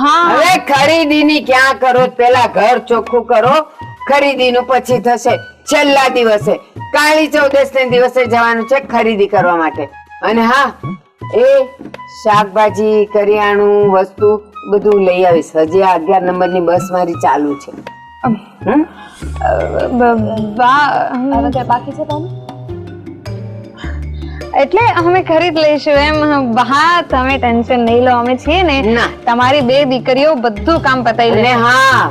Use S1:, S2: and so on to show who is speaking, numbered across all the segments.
S1: હવે ખરીદીની ક્યાં કરો? પેલા ઘર ચોખ્ખું કરો, ખરીદીનું પછી થશે. છેલ્લા દિવસે કાળી ચૌદશ ને દિવસે જવાનું છે ખરીદી કરવા માટે. અને હા, એ શાકભાજી, કરિયાણું, વસ્તુ બધું લઈ આવીશ. હજી આ 11 નંબરની બસ મારી ચાલુ છે.
S2: બાકી છે તમે?
S3: એટલે અમે ખરીદ લઈશું એમ. હા, તમે ટેન્શન નહીં લો, અમે છીએ ને.
S1: ના.
S3: તમારી 2 દીકરીઓ બધું કામ પતાવી
S1: અને
S3: લે.
S1: હા,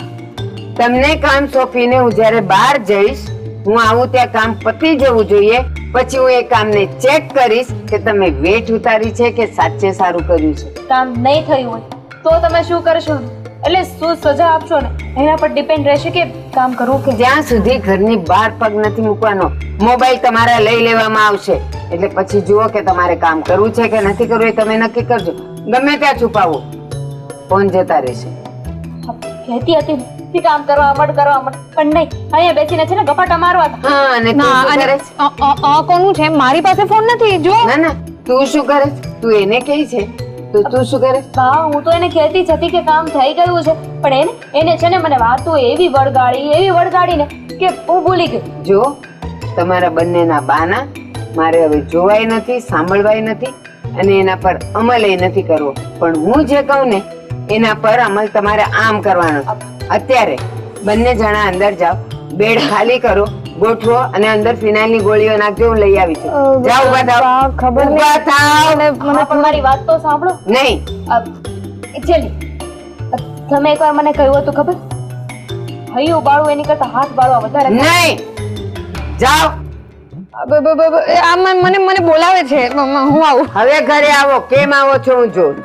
S1: તમને કામ સોંપીને હું જ્યારે બહાર જઈશ, હું આવું ત્યાં કામ પતી જવું જોઈએ. પછી હું એ કામને ચેક કરીશ કે તમે વેઠ ઉતારી છે કે સાચે સારું કર્યું છે.
S2: કામ નહીં થયું હોય તો તમે શું કરશો? એટલે શું સજા આપશો ને એના પર ડિપેન્ડ રહેશે કે કામ કરવું કે.
S1: જ્યાં સુધી ઘરની બહાર પગ નથી મૂકવાનો, મોબાઈલ તમારા લઈ લેવામાં આવશે. એટલે પછી જુઓ કે તમારે કામ કરવું છે કે નથી કરવું, એ તમે નક્કી કરજો. ગમે ત્યાં છુપાવો, ફોન જતા રહેશે.
S2: કહેતી હતી ને કે કામ કરવા મત પણ નહીં, અહીંયા બેસીને છે ને ગપાટા મારવા હતા.
S1: હા, અને તું
S3: ના,
S1: શું કરે છે?
S3: કોનું છે? મારી પાસે ફોન નથી. જો
S1: ના ના, તું શું કરે છે? તું એને કહી છે તો તું શું કરે?
S2: હા, હું તો એને કહેતી જ હતી કે કામ થઈ ગયું છે, પણ એને છે ને મને વાતો એવી વળગાડી ને કે હું ભૂલી ગઈ.
S1: જો, તમારા બંનેના બાના મારે હવે જોવાય નથી, સાંભળવાય નથી, અને એના પર અમલ નથી કરવો. પણ હું જે કહું ને એના પર અમલ તમારે આમ કરવાનો. અત્યારે બંને જણા અંદર જાઓ, બેડ ખાલી કરો, ગોઠવો, અને અંદર ફિનાઇલની ગોળીઓ નાખજો. હું લઈ આવી છું. જાઓ, ઊભા થાઓ.
S3: ખબર નહીં.
S1: ઊભા થાઓ.
S2: મને તમારી વાત તો સાંભળો.
S1: નહીં.
S2: ચલી, તમે એકવાર મને કહ્યું હતું ખબર, હૈયું બાળું એની કરતા હાથ બાળવા વધારે.
S1: નહીં. જાઓ.
S3: મને બોલાવે છે. હું આવું.
S1: હવે ઘરે આવો. કેમ આવો છો હું જોઉં.